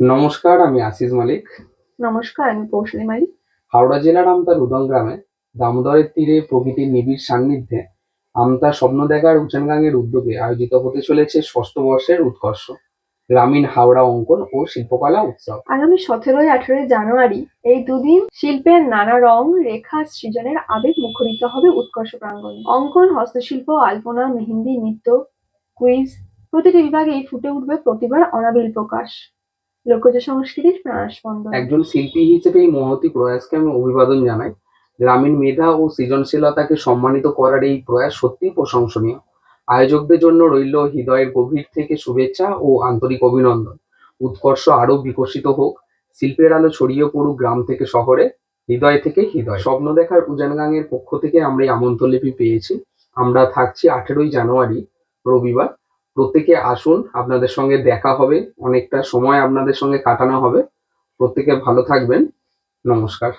নমস্কার, আমি আশিস মালিক। নমস্কার, আমি পৌশালী মালিক। হাওড়া জেলার আমতার উদং গ্রামে দামোদরের তীরে প্রকৃতির নিবিড় সান্নিধ্যে আমতা স্বপ্ন দেখার উচানগাঙের উদ্যোগে আয়োজিত হতে চলেছে ষষ্ঠ বর্ষের উৎকর্ষ গ্রামীণ হাওড়া অঙ্কন ও শিল্পকলা উৎসব। আগামী 17-18 জানুয়ারি এই দুদিন শিল্পের নানা রং রেখা সৃজনের আবেগ মুখরিত হবে উৎকর্ষ প্রাঙ্গণে। অঙ্কন, হস্তশিল্প, আলপনা, মেহেন্দি, নৃত্য, কুইজ প্রতিটি বিভাগেই ফুটে উঠবে প্রতিভার অনাবিল প্রকাশ, লোকজ সংস্কৃতির প্রাণস্পন্দন। একজন শিল্পী হিসেবে এই মহতী প্রয়াসকে আমি অভিবাদন জানাই। গ্রামীণ মেধা ও সৃজনশীলতাকে সম্মানিত করার এই প্রয়াস সত্যিই প্রশংসনীয়। আয়োজকদের জন্য রইল হৃদয়ের গভীর থেকে শুভেচ্ছা ও আন্তরিক অভিনন্দন। উৎকর্ষ আরো বিকশিত হোক, শিল্পের আলো ছড়িয়ে পড়ুক গ্রাম থেকে শহরে, হৃদয় থেকে হৃদয়। স্বপ্ন দেখার উজানগাঙের পক্ষ থেকে আমরা এই আমন্ত্রণলিপি পেয়েছি। আমরা থাকছি 18ই জানুয়ারি রবিবার। প্রত্যেকে আসুন, আপনাদের সঙ্গে দেখা হবে, অনেকটা সময় আপনাদের সঙ্গে কাটানো হবে। প্রত্যেকে ভালো থাকবেন। নমস্কার।